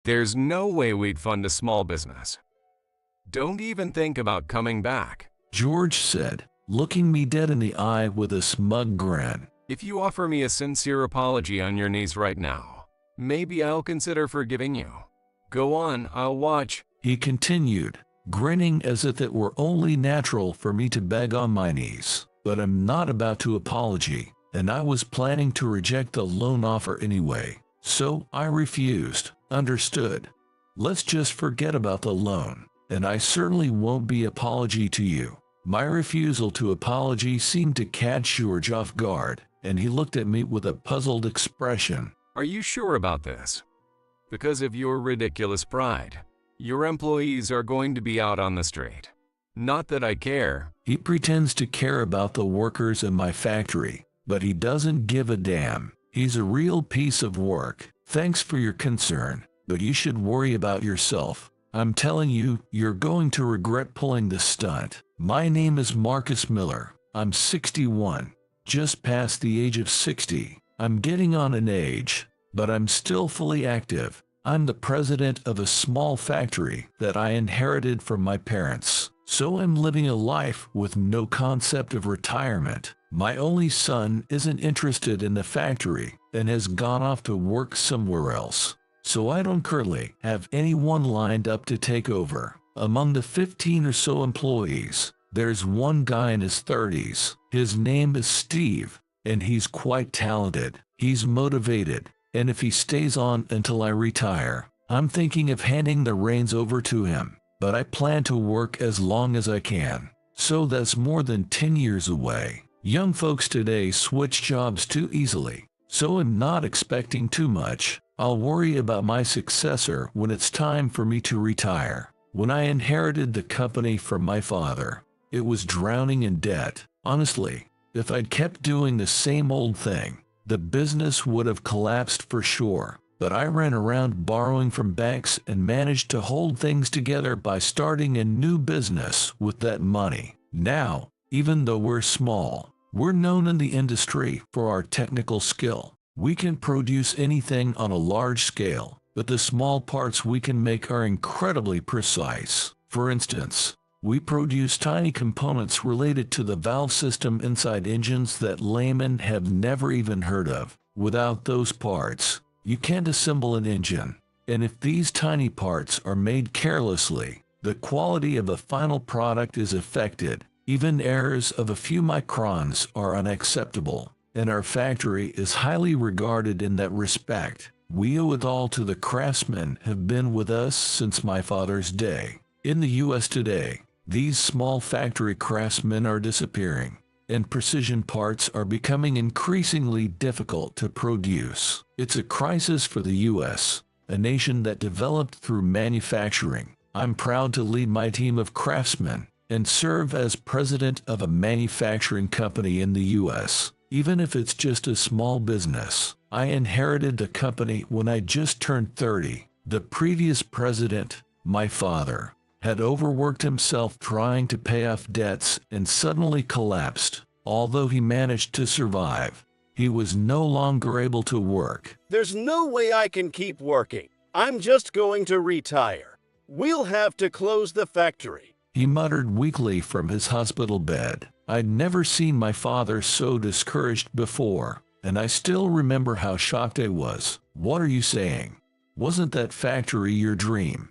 There's no way we'd fund a small business. Don't even think about coming back. George said, looking me dead in the eye with a smug grin. If you offer me a sincere apology on your knees right now, maybe I'll consider forgiving you. Go on, I'll watch. He continued, grinning as if it were only natural for me to beg on my knees. But I'm not about to apology, and I was planning to reject the loan offer anyway. So I refused. Understood. Let's just forget about the loan, and I certainly won't be apology to you. My refusal to apology seemed to catch George off guard, and he looked at me with a puzzled expression. Are you sure about this? Because of your ridiculous pride, your employees are going to be out on the street. Not that I care. He pretends to care about the workers in my factory, but he doesn't give a damn. He's a real piece of work. Thanks for your concern, but you should worry about yourself. I'm telling you, you're going to regret pulling this stunt. My name is Marcus Miller. I'm 61, just past the age of 60. I'm getting on in age, but I'm still fully active. I'm the president of a small factory that I inherited from my parents, so I'm living a life with no concept of retirement. My only son isn't interested in the factory and has gone off to work somewhere else, so I don't currently have anyone lined up to take over. Among the 15 or so employees, there's one guy in his 30s. His name is Steve, and he's quite talented. He's motivated, and if he stays on until I retire, I'm thinking of handing the reins over to him, but I plan to work as long as I can. So that's more than 10 years away. Young folks today switch jobs too easily, so I'm not expecting too much. I'll worry about my successor when it's time for me to retire. When I inherited the company from my father, it was drowning in debt. Honestly, if I'd kept doing the same old thing, the business would have collapsed for sure. But I ran around borrowing from banks and managed to hold things together by starting a new business with that money. Now, even though we're small, we're known in the industry for our technical skill. We can produce anything on a large scale, but the small parts we can make are incredibly precise. For instance, we produce tiny components related to the valve system inside engines that laymen have never even heard of. Without those parts, you can't assemble an engine. And if these tiny parts are made carelessly, the quality of the final product is affected. Even errors of a few microns are unacceptable, and our factory is highly regarded in that respect. We owe it all to the craftsmen who have been with us since my father's day. In the U.S. today, these small factory craftsmen are disappearing, and precision parts are becoming increasingly difficult to produce. It's a crisis for the U.S., a nation that developed through manufacturing. I'm proud to lead my team of craftsmen and serve as president of a manufacturing company in the U.S., even if it's just a small business. I inherited the company when I just turned 30. The previous president, my father, had overworked himself trying to pay off debts and suddenly collapsed. Although he managed to survive, he was no longer able to work. There's no way I can keep working. I'm just going to retire. We'll have to close the factory, he muttered weakly from his hospital bed. I'd never seen my father so discouraged before, and I still remember how shocked I was. What are you saying? Wasn't that factory your dream?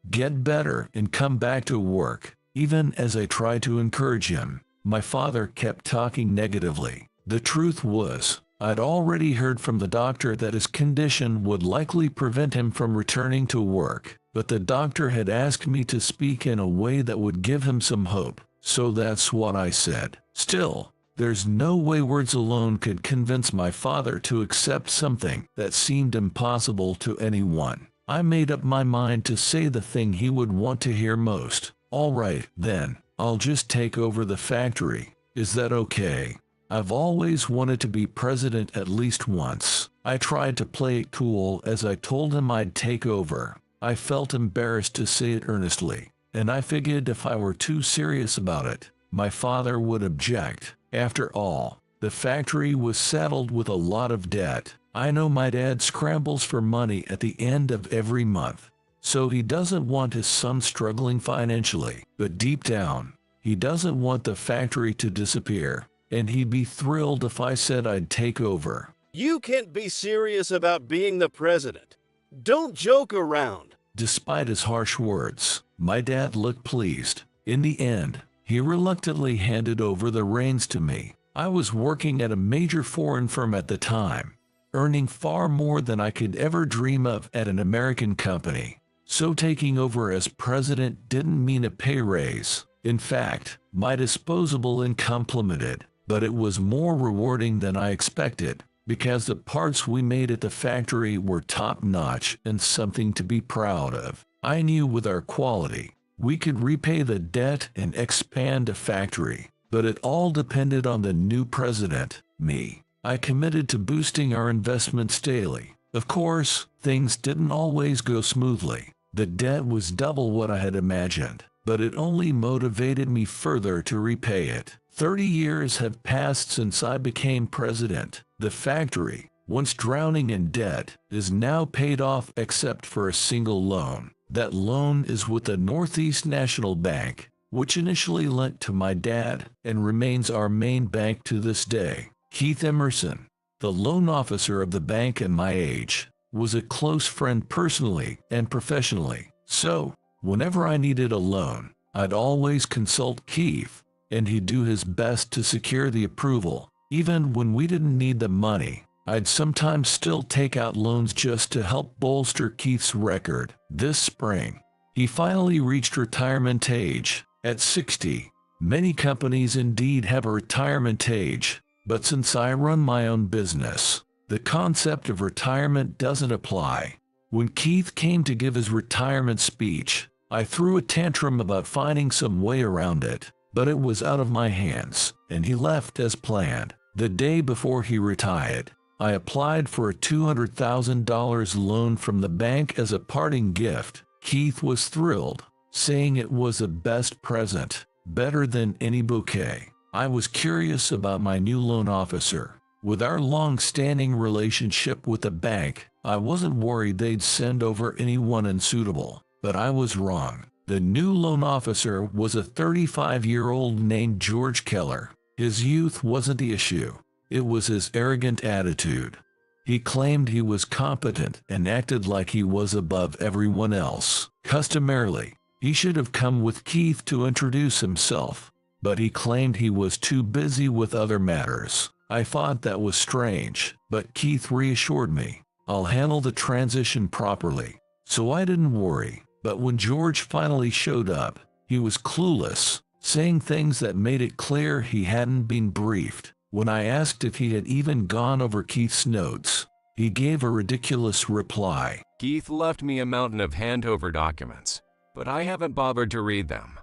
Get better and come back to work. Even as I tried to encourage him, my father kept talking negatively. The truth was, I'd already heard from the doctor that his condition would likely prevent him from returning to work, but the doctor had asked me to speak in a way that would give him some hope, so that's what I said. Still, there's no way words alone could convince my father to accept something that seemed impossible to anyone. I made up my mind to say the thing he would want to hear most. All right, then, I'll just take over the factory. Is that okay? I've always wanted to be president at least once. I tried to play it cool as I told him I'd take over. I felt embarrassed to say it earnestly, and I figured if I were too serious about it, my father would object. After all, The factory was saddled with a lot of debt. I know my dad scrambles for money at the end of every month, so he doesn't want his son struggling financially. But deep down, he doesn't want the factory to disappear, and he'd be thrilled if I said I'd take over. You can't be serious about being the president. Don't joke around. Despite his harsh words, my dad looked pleased. In the end, he reluctantly handed over the reins to me. I was working at a major foreign firm at the time, earning far more than I could ever dream of at an American company. So taking over as president didn't mean a pay raise. In fact, my disposable income plummeted, but it was more rewarding than I expected, because the parts we made at the factory were top-notch and something to be proud of. I knew with our quality, we could repay the debt and expand the factory, but it all depended on the new president, me. I committed to boosting our investments daily. Of course, things didn't always go smoothly. The debt was double what I had imagined, but it only motivated me further to repay it. 30 years have passed since I became president. The factory, once drowning in debt, is now paid off except for a single loan. That loan is with the Northeast National Bank, which initially lent to my dad and remains our main bank to this day. Keith Emerson, the loan officer of the bank at my age, was a close friend personally and professionally. So, whenever I needed a loan, I'd always consult Keith, and he'd do his best to secure the approval. Even when we didn't need the money, I'd sometimes still take out loans just to help bolster Keith's record. This spring, he finally reached retirement age. At 60, many companies indeed have a retirement age, but since I run my own business, the concept of retirement doesn't apply. When Keith came to give his retirement speech, I threw a tantrum about finding some way around it, but it was out of my hands, and he left as planned. The day before he retired, I applied for a $200,000 loan from the bank as a parting gift. Keith was thrilled, saying it was the best present, better than any bouquet. I was curious about my new loan officer. With our long-standing relationship with the bank, I wasn't worried they'd send over anyone unsuitable, but I was wrong. The new loan officer was a 35-year-old named George Keller. His youth wasn't the issue. It was his arrogant attitude. He claimed he was competent and acted like he was above everyone else. Customarily, he should have come with Keith to introduce himself, but he claimed he was too busy with other matters. I thought that was strange, but Keith reassured me, "I'll handle the transition properly." So I didn't worry. But when George finally showed up, he was clueless, saying things that made it clear he hadn't been briefed. When I asked if he had even gone over Keith's notes, he gave a ridiculous reply. Keith left me a mountain of handover documents, but I haven't bothered to read them.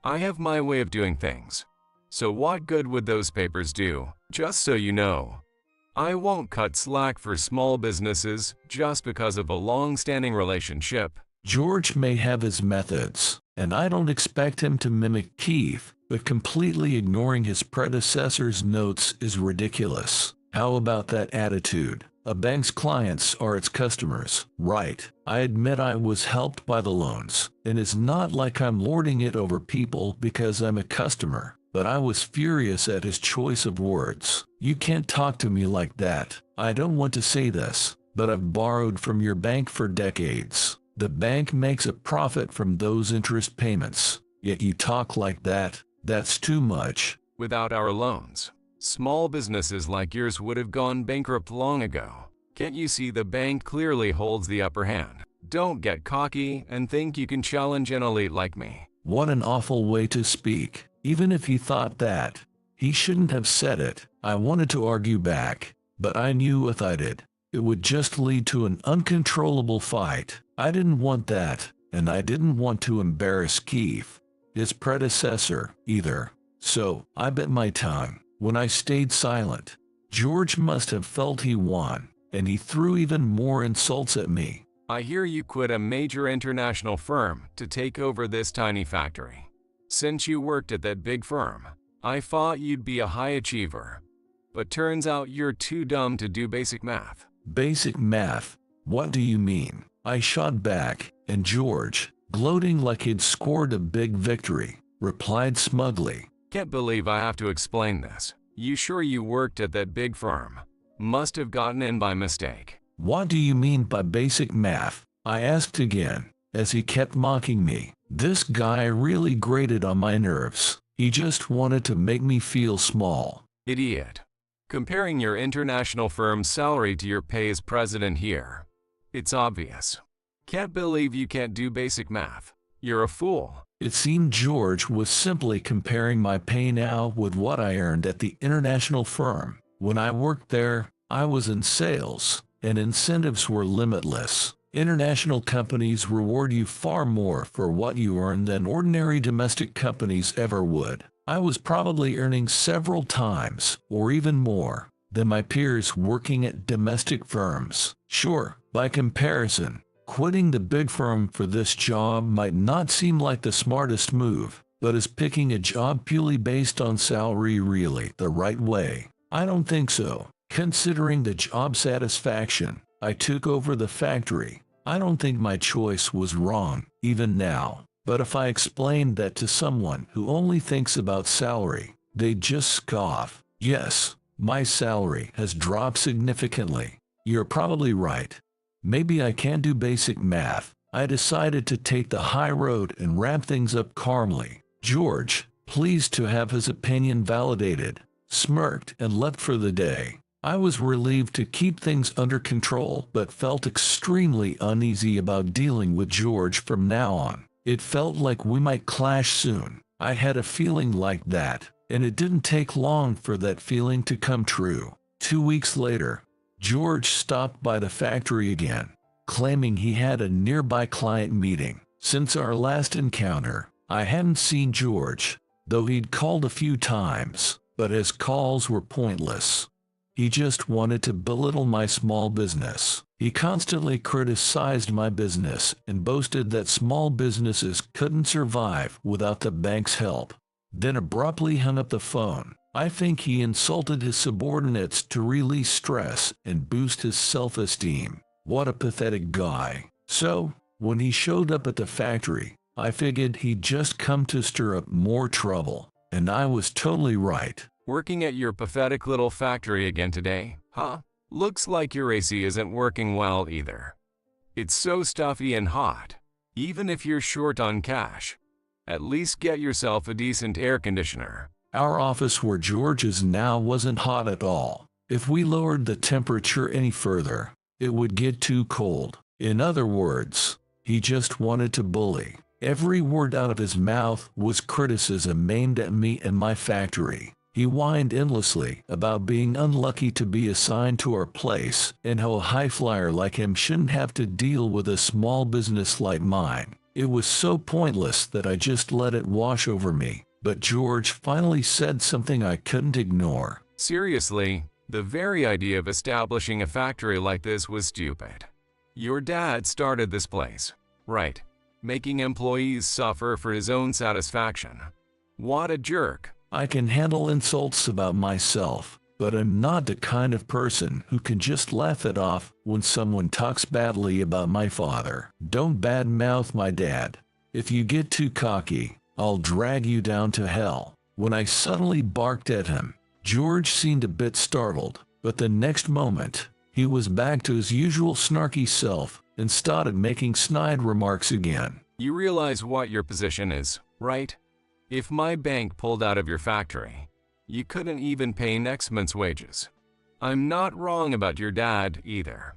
I have my way of doing things. So what good would those papers do? Just so you know, I won't cut slack for small businesses just because of a long-standing relationship. George may have his methods, and I don't expect him to mimic Keith, but completely ignoring his predecessor's notes is ridiculous. How about that attitude? A bank's clients are its customers, right? I admit I was helped by the loans, and it's not like I'm lording it over people because I'm a customer, but I was furious at his choice of words. "You can't talk to me like that. I don't want to say this, but I've borrowed from your bank for decades. The bank makes a profit from those interest payments, yet you talk like that. That's too much." Without our loans, small businesses like yours would have gone bankrupt long ago. Can't you see the bank clearly holds the upper hand? Don't get cocky and think you can challenge an elite like me. What an awful way to speak. Even if he thought that, he shouldn't have said it. I wanted to argue back, but I knew if I did, it would just lead to an uncontrollable fight. I didn't want that, and I didn't want to embarrass Keith, his predecessor, either. So, I bit my tongue. When I stayed silent, George must have felt he won, and he threw even more insults at me. I hear you quit a major international firm to take over this tiny factory. Since you worked at that big firm, I thought you'd be a high achiever. But turns out you're too dumb to do basic math. Basic math? What do you mean? I shot back, and George, gloating like he'd scored a big victory, replied smugly, Can't believe I have to explain this. You sure you worked at that big firm? Must have gotten in by mistake. What do you mean by basic math? I asked again, as he kept mocking me. This guy really grated on my nerves. He just wanted to make me feel small. Idiot. Comparing your international firm's salary to your pay as president here. It's obvious. Can't believe you can't do basic math. You're a fool. It seemed George was simply comparing my pay now with what I earned at the international firm. When I worked there, I was in sales, and incentives were limitless. International companies reward you far more for what you earn than ordinary domestic companies ever would. I was probably earning several times, or even more, than my peers working at domestic firms. Sure, by comparison, quitting the big firm for this job might not seem like the smartest move, but is picking a job purely based on salary really the right way? I don't think so. Considering the job satisfaction, I took over the factory. I don't think my choice was wrong, even now. But if I explained that to someone who only thinks about salary, they'd just scoff. Yes, my salary has dropped significantly. You're probably right. Maybe I can't do basic math. I decided to take the high road and wrap things up calmly. George, pleased to have his opinion validated, smirked and left for the day. I was relieved to keep things under control, but felt extremely uneasy about dealing with George from now on. It felt like we might clash soon. I had a feeling like that, and it didn't take long for that feeling to come true. 2 weeks later, George stopped by the factory again, claiming he had a nearby client meeting. Since our last encounter, I hadn't seen George, though he'd called a few times, but his calls were pointless. He just wanted to belittle my small business. He constantly criticized my business and boasted that small businesses couldn't survive without the bank's help, then abruptly hung up the phone. I think he insulted his subordinates to release stress and boost his self-esteem. What a pathetic guy. So, when he showed up at the factory, I figured he'd just come to stir up more trouble. And I was totally right. Working at your pathetic little factory again today, huh? Looks like your AC isn't working well either. It's so stuffy and hot. Even if you're short on cash, at least get yourself a decent air conditioner. Our office where George is now wasn't hot at all. If we lowered the temperature any further, it would get too cold. In other words, he just wanted to bully. Every word out of his mouth was criticism aimed at me and my factory. He whined endlessly about being unlucky to be assigned to our place and how a high flyer like him shouldn't have to deal with a small business like mine. It was so pointless that I just let it wash over me. But George finally said something I couldn't ignore. Seriously, the very idea of establishing a factory like this was stupid. Your dad started this place, right? Making employees suffer for his own satisfaction. What a jerk. I can handle insults about myself, but I'm not the kind of person who can just laugh it off when someone talks badly about my father. Don't badmouth my dad. If you get too cocky, I'll drag you down to hell. When I suddenly barked at him, George seemed a bit startled, but the next moment, he was back to his usual snarky self and started making snide remarks again. You realize what your position is, right? If my bank pulled out of your factory, you couldn't even pay next month's wages. I'm not wrong about your dad either.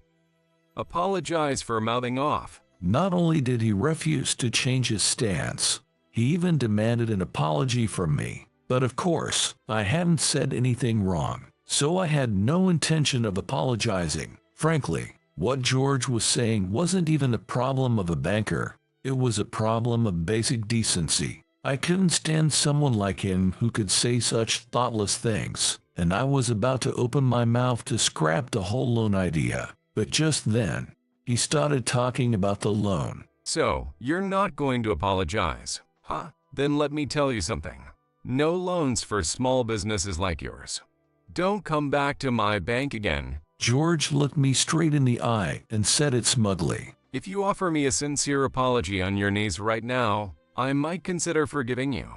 Apologize for mouthing off. Not only did he refuse to change his stance, he even demanded an apology from me. But of course, I hadn't said anything wrong, so I had no intention of apologizing. Frankly, what George was saying wasn't even a problem of a banker. It was a problem of basic decency. I couldn't stand someone like him who could say such thoughtless things, and I was about to open my mouth to scrap the whole loan idea. But just then, he started talking about the loan. So, you're not going to apologize, huh? Then let me tell you something. No loans for small businesses like yours. Don't come back to my bank again. George looked me straight in the eye and said it smugly. If you offer me a sincere apology on your knees right now, I might consider forgiving you.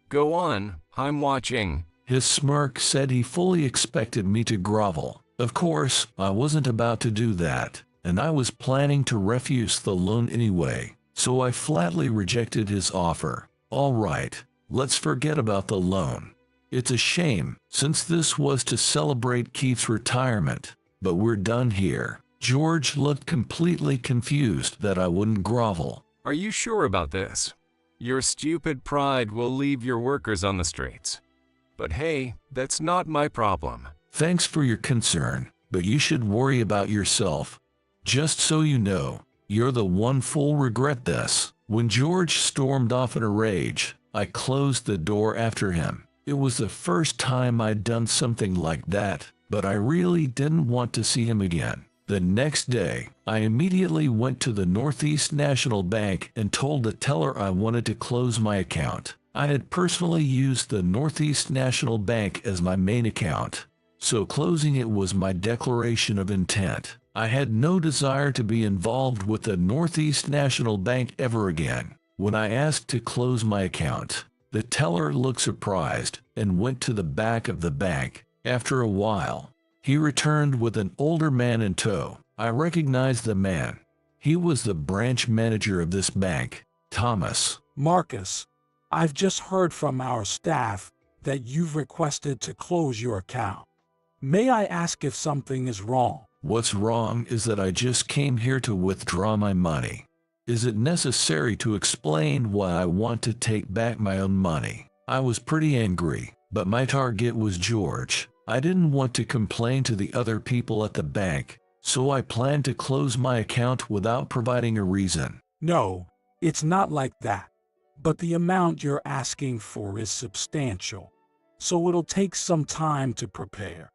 Go on, I'm watching. His smirk said he fully expected me to grovel. Of course, I wasn't about to do that, and I was planning to refuse the loan anyway, so I flatly rejected his offer. All right, let's forget about the loan. It's a shame, since this was to celebrate Keith's retirement, but we're done here. George looked completely confused that I wouldn't grovel. Are you sure about this? Your stupid pride will leave your workers on the streets. But hey, that's not my problem. Thanks for your concern, but you should worry about yourself. Just so you know, you're the one fool regret this. When George stormed off in a rage, I closed the door after him. It was the first time I'd done something like that, but I really didn't want to see him again. The next day, I immediately went to the Northeast National Bank and told the teller I wanted to close my account. I had personally used the Northeast National Bank as my main account, so closing it was my declaration of intent. I had no desire to be involved with the Northeast National Bank ever again. When I asked to close my account, the teller looked surprised and went to the back of the bank. After a while, he returned with an older man in tow. I recognized the man. He was the branch manager of this bank, Thomas. Marcus, I've just heard from our staff that you've requested to close your account. May I ask if something is wrong? What's wrong is that I just came here to withdraw my money. Is it necessary to explain why I want to take back my own money? I was pretty angry, but my target was George. I didn't want to complain to the other people at the bank, so I planned to close my account without providing a reason. No, it's not like that. But the amount you're asking for is substantial, so it'll take some time to prepare.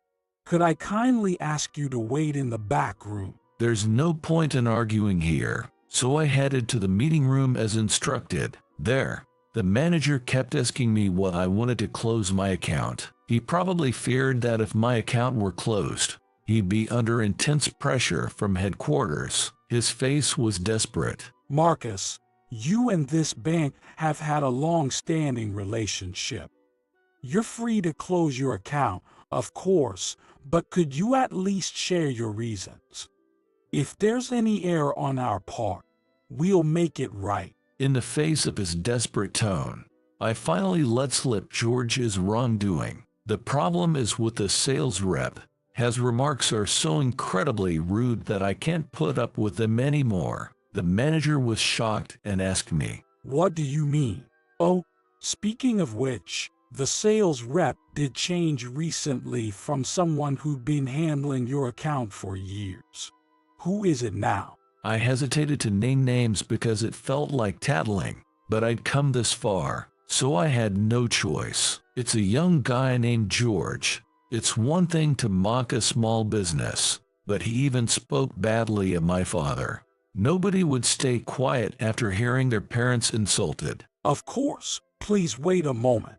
Could I kindly ask you to wait in the back room? There's no point in arguing here, so I headed to the meeting room as instructed. There, the manager kept asking me why I wanted to close my account. He probably feared that if my account were closed, he'd be under intense pressure from headquarters. His face was desperate. Marcus, you and this bank have had a long-standing relationship. You're free to close your account, of course, but could you at least share your reasons? If there's any error on our part, we'll make it right. In the face of his desperate tone, I finally let slip George's wrongdoing. The problem is with the sales rep. His remarks are so incredibly rude that I can't put up with them anymore. The manager was shocked and asked me, What do you mean? Oh, speaking of which, the sales rep did change recently from someone who'd been handling your account for years. Who is it now? I hesitated to name names because it felt like tattling, but I'd come this far, so I had no choice. It's a young guy named George. It's one thing to mock a small business, but he even spoke badly of my father. Nobody would stay quiet after hearing their parents insulted. Of course. Please wait a moment.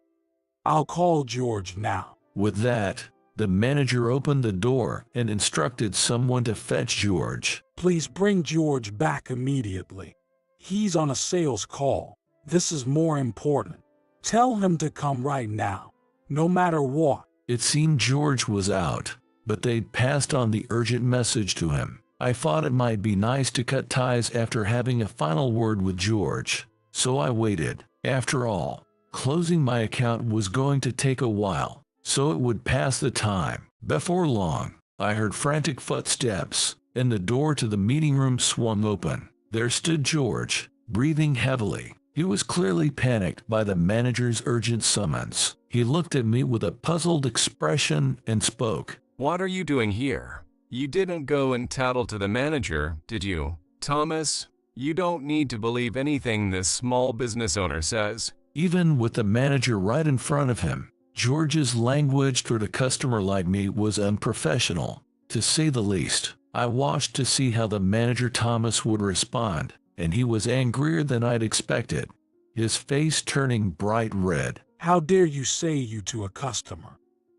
I'll call George now. With that, the manager opened the door and instructed someone to fetch George. Please bring George back immediately. He's on a sales call. This is more important. Tell him to come right now, no matter what. It seemed George was out, but they'd passed on the urgent message to him. I thought it might be nice to cut ties after having a final word with George, so I waited. After all, closing my account was going to take a while, so it would pass the time. Before long, I heard frantic footsteps, and the door to the meeting room swung open. There stood George, breathing heavily. He was clearly panicked by the manager's urgent summons. He looked at me with a puzzled expression and spoke. What are you doing here? You didn't go and tattle to the manager, did you? Thomas, you don't need to believe anything this small business owner says. Even with the manager right in front of him, George's language toward a customer like me was unprofessional, to say the least. I watched to see how the manager Thomas would respond, and he was angrier than I'd expected, his face turning bright red. How dare you say you to a customer?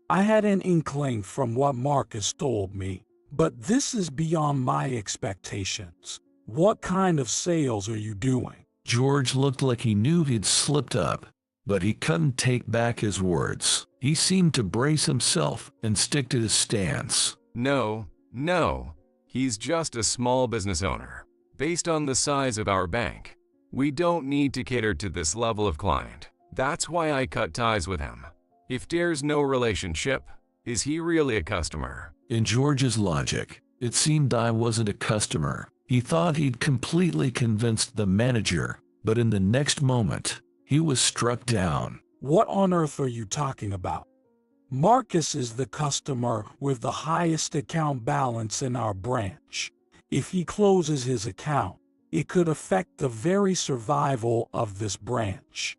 I had an inkling from what Marcus told me, but this is beyond my expectations. What kind of sales are you doing? George looked like he knew he'd slipped up, but he couldn't take back his words. He seemed to brace himself and stick to his stance. No, he's just a small business owner. Based on the size of our bank, we don't need to cater to this level of client. That's why I cut ties with him. If there's no relationship, is he really a customer? In George's logic, it seemed I wasn't a customer. He thought he'd completely convinced the manager, but in the next moment, he was struck down. What on earth are you talking about? Marcus is the customer with the highest account balance in our branch. If he closes his account, it could affect the very survival of this branch.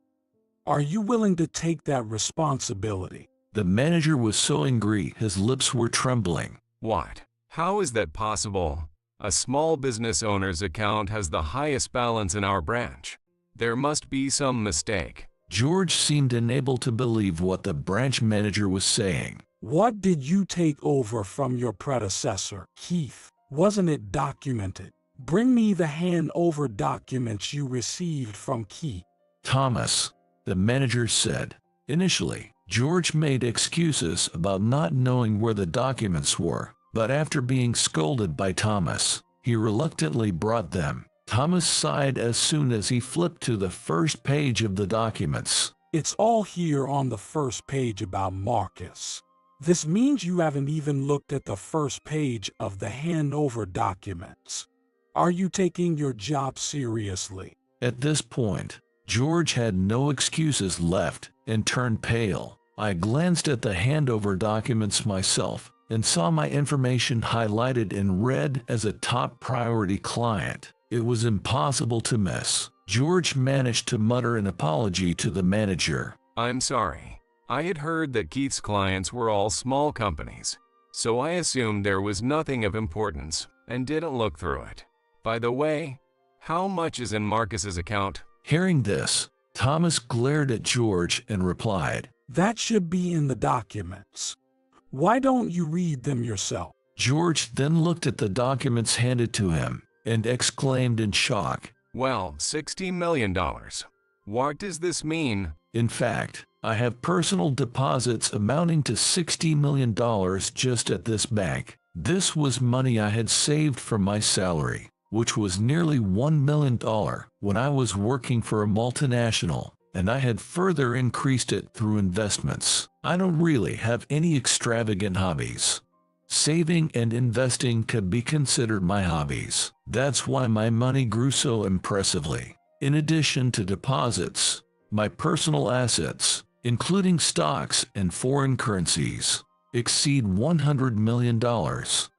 Are you willing to take that responsibility? The manager was so angry his lips were trembling. What? How is that possible? A small business owner's account has the highest balance in our branch. There must be some mistake. George seemed unable to believe what the branch manager was saying. What did you take over from your predecessor, Keith? Wasn't it documented? Bring me the handover documents you received from Keith. Thomas, the manager said. Initially, George made excuses about not knowing where the documents were, but after being scolded by Thomas, he reluctantly brought them. Thomas sighed as soon as he flipped to the first page of the documents. It's all here on the first page about Marcus. This means you haven't even looked at the first page of the handover documents. Are you taking your job seriously? At this point, George had no excuses left and turned pale. I glanced at the handover documents myself and saw my information highlighted in red as a top priority client. It was impossible to miss. George managed to mutter an apology to the manager. I'm sorry. I had heard that Keith's clients were all small companies, so I assumed there was nothing of importance and didn't look through it. By the way, how much is in Marcus's account? Hearing this, Thomas glared at George and replied, That should be in the documents. Why don't you read them yourself? George then looked at the documents handed to him and exclaimed in shock, Well, $60 million. What does this mean? In fact, I have personal deposits amounting to $60 million just at this bank. This was money I had saved from my salary, which was nearly $1 million when I was working for a multinational, and I had further increased it through investments. I don't really have any extravagant hobbies. Saving and investing could be considered my hobbies. That's why my money grew so impressively. In addition to deposits, my personal assets, including stocks and foreign currencies, exceed $100 million.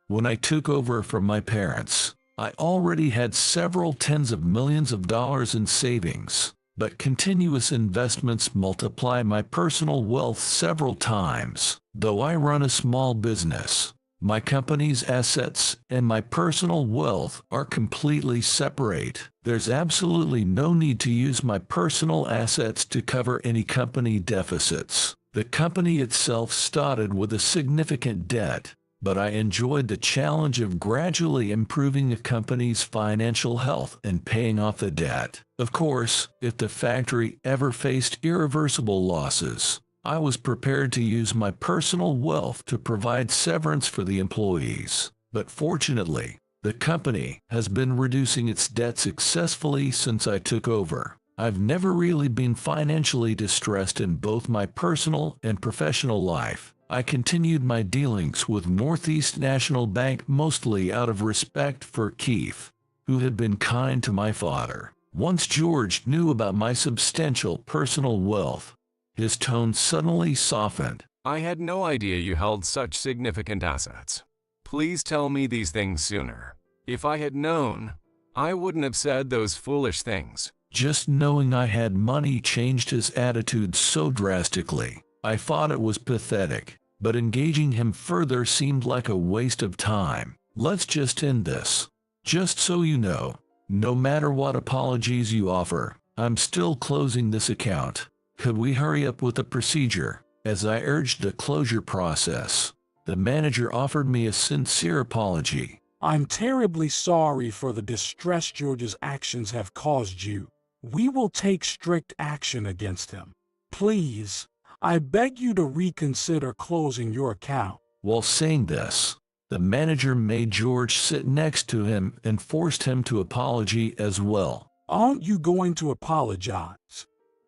When I took over from my parents, I already had several tens of millions of dollars in savings, but continuous investments multiply my personal wealth several times. Though I run a small business, my company's assets and my personal wealth are completely separate. There's absolutely no need to use my personal assets to cover any company deficits. The company itself started with a significant debt, but I enjoyed the challenge of gradually improving the company's financial health and paying off the debt. Of course, if the factory ever faced irreversible losses, I was prepared to use my personal wealth to provide severance for the employees. But fortunately, the company has been reducing its debt successfully since I took over. I've never really been financially distressed in both my personal and professional life. I continued my dealings with Northeast National Bank mostly out of respect for Keith, who had been kind to my father. Once George knew about my substantial personal wealth, his tone suddenly softened. I had no idea you held such significant assets. Please tell me these things sooner. If I had known, I wouldn't have said those foolish things. Just knowing I had money changed his attitude so drastically. I thought it was pathetic, but engaging him further seemed like a waste of time. Let's just end this. Just so you know, no matter what apologies you offer, I'm still closing this account. Could we hurry up with the procedure? As I urged the closure process, the manager offered me a sincere apology. I'm terribly sorry for the distress George's actions have caused you. We will take strict action against him. Please, I beg you to reconsider closing your account. While saying this, the manager made George sit next to him and forced him to apologize as well. Aren't you going to apologize?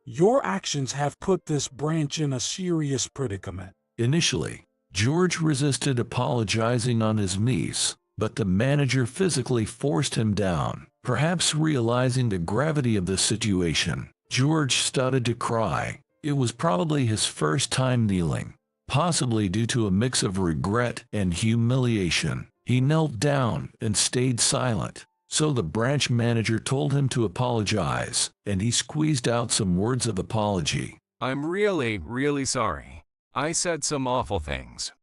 Your actions have put this branch in a serious predicament. Initially, George resisted apologizing on his knees, but the manager physically forced him down. Perhaps realizing the gravity of the situation, George started to cry. It was probably his first time kneeling, possibly due to a mix of regret and humiliation. He knelt down and stayed silent. So the branch manager told him to apologize, and he squeezed out some words of apology. I'm really sorry. I said some awful things.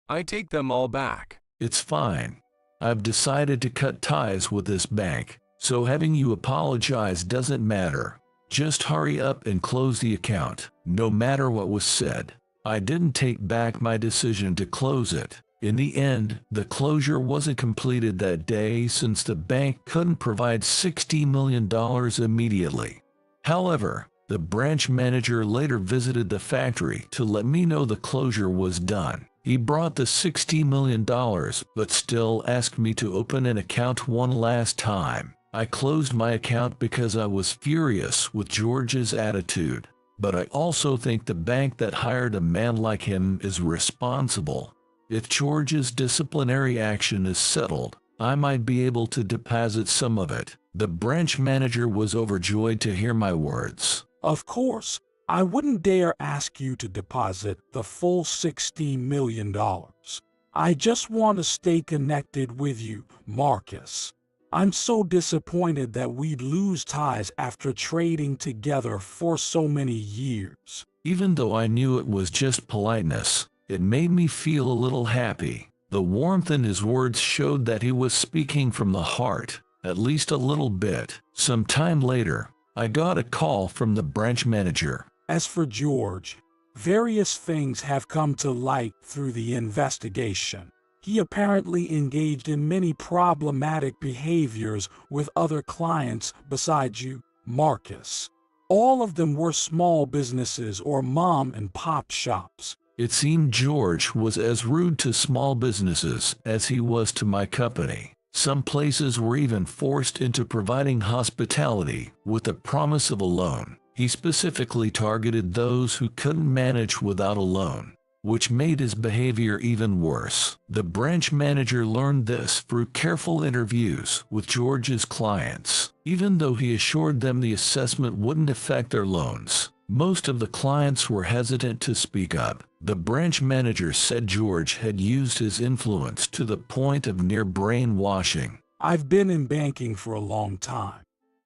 I take them all back. It's fine. I've decided to cut ties with this bank, so having you apologize doesn't matter. Just hurry up and close the account, no matter what was said. I didn't take back my decision to close it. In the end, the closure wasn't completed that day since the bank couldn't provide $60 million immediately. However, the branch manager later visited the factory to let me know the closure was done. He brought the $60 million, but still asked me to open an account one last time. I closed my account because I was furious with George's attitude. But I also think the bank that hired a man like him is responsible. If George's disciplinary action is settled, I might be able to deposit some of it. The branch manager was overjoyed to hear my words. Of course, I wouldn't dare ask you to deposit the full $16 million. I just want to stay connected with you, Marcus. I'm so disappointed that we'd lose ties after trading together for so many years. Even though I knew it was just politeness, it made me feel a little happy. The warmth in his words showed that he was speaking from the heart, at least a little bit. Some time later, I got a call from the branch manager. As for George, various things have come to light through the investigation. He apparently engaged in many problematic behaviors with other clients besides you, Marcus. All of them were small businesses or mom and pop shops. It seemed George was as rude to small businesses as he was to my company. Some places were even forced into providing hospitality with the promise of a loan. He specifically targeted those who couldn't manage without a loan, which made his behavior even worse. The branch manager learned this through careful interviews with George's clients. Even though he assured them the assessment wouldn't affect their loans, most of the clients were hesitant to speak up. The branch manager said George had used his influence to the point of near brainwashing. I've been in banking for a long time,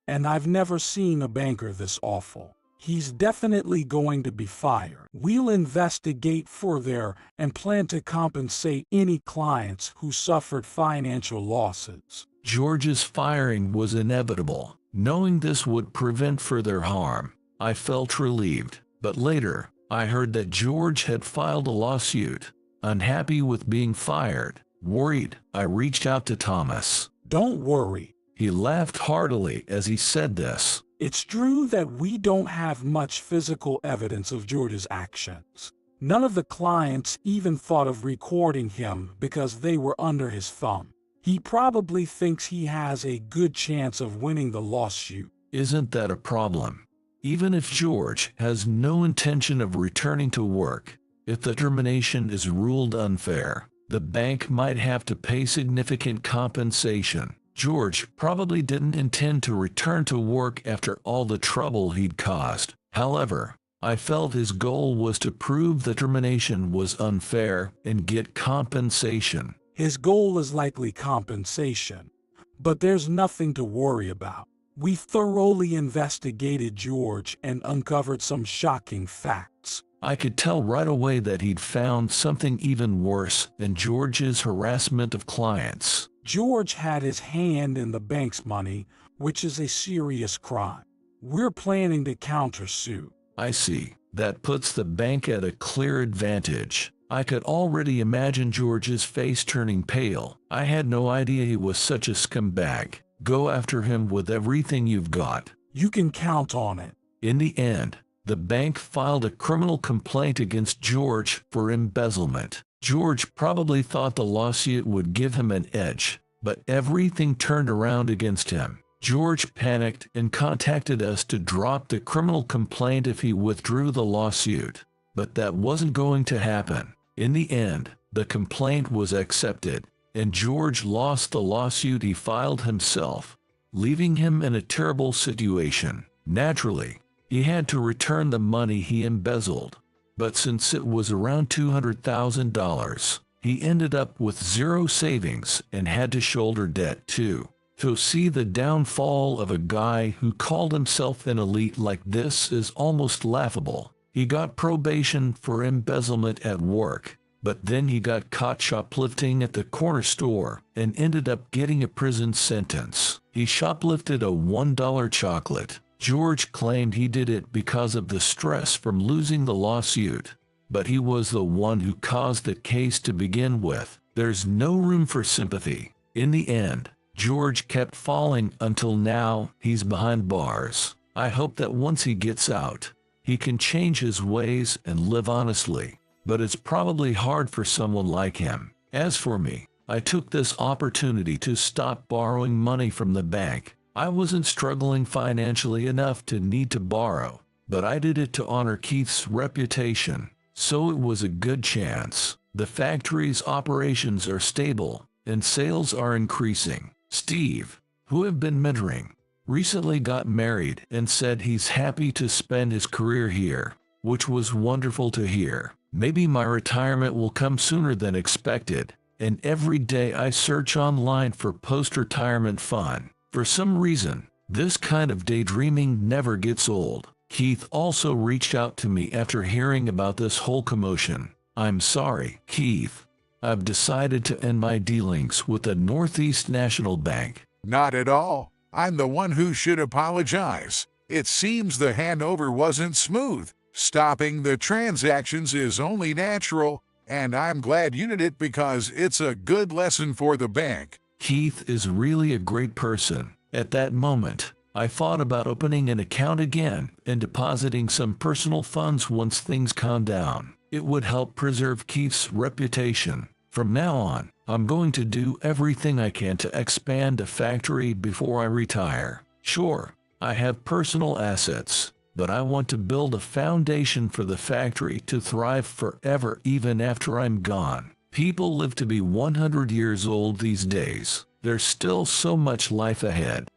and I've never seen a banker this awful. He's definitely going to be fired. We'll investigate further and plan to compensate any clients who suffered financial losses. George's firing was inevitable. Knowing this would prevent further harm, I felt relieved. But later, I heard that George had filed a lawsuit. Unhappy with being fired, worried, I reached out to Thomas. Don't worry. He laughed heartily as he said this. It's true that we don't have much physical evidence of George's actions. None of the clients even thought of recording him because they were under his thumb. He probably thinks he has a good chance of winning the lawsuit. Isn't that a problem? Even if George has no intention of returning to work, if the termination is ruled unfair, the bank might have to pay significant compensation. George probably didn't intend to return to work after all the trouble he'd caused. However, I felt his goal was to prove the termination was unfair and get compensation. His goal is likely compensation, but there's nothing to worry about. We thoroughly investigated George and uncovered some shocking facts. I could tell right away that he'd found something even worse than George's harassment of clients. George had his hand in the bank's money, which is a serious crime. We're planning to countersue. I see. That puts the bank at a clear advantage. I could already imagine George's face turning pale. I had no idea he was such a scumbag. Go after him with everything you've got. You can count on it. In the end, the bank filed a criminal complaint against George for embezzlement. George probably thought the lawsuit would give him an edge, but everything turned around against him. George panicked and contacted us to drop the criminal complaint if he withdrew the lawsuit. But that wasn't going to happen. In the end, the complaint was accepted, and George lost the lawsuit he filed himself, leaving him in a terrible situation. Naturally, he had to return the money he embezzled, but since it was around $200,000, he ended up with zero savings and had to shoulder debt too. To see the downfall of a guy who called himself an elite like this is almost laughable. He got probation for embezzlement at work, but then he got caught shoplifting at the corner store and ended up getting a prison sentence. He shoplifted a $1 chocolate. George claimed he did it because of the stress from losing the lawsuit, but he was the one who caused the case to begin with. There's no room for sympathy. In the end, George kept falling until now he's behind bars. I hope that once he gets out, he can change his ways and live honestly, but it's probably hard for someone like him. As for me, I took this opportunity to stop borrowing money from the bank. I wasn't struggling financially enough to need to borrow, but I did it to honor Keith's reputation, so it was a good chance. The factory's operations are stable, and sales are increasing. Steve, who I've been mentoring, recently got married and said he's happy to spend his career here, which was wonderful to hear. Maybe my retirement will come sooner than expected, and every day I search online for post-retirement fun. For some reason, this kind of daydreaming never gets old. Keith also reached out to me after hearing about this whole commotion. I'm sorry, Keith. I've decided to end my dealings with the Northeast National Bank. Not at all. I'm the one who should apologize. It seems the handover wasn't smooth. Stopping the transactions is only natural, and I'm glad you did it because it's a good lesson for the bank. Keith is really a great person. At that moment, I thought about opening an account again and depositing some personal funds once things calm down. It would help preserve Keith's reputation. From now on, I'm going to do everything I can to expand the factory before I retire. Sure, I have personal assets, but I want to build a foundation for the factory to thrive forever even after I'm gone. People live to be 100 years old these days. There's still so much life ahead.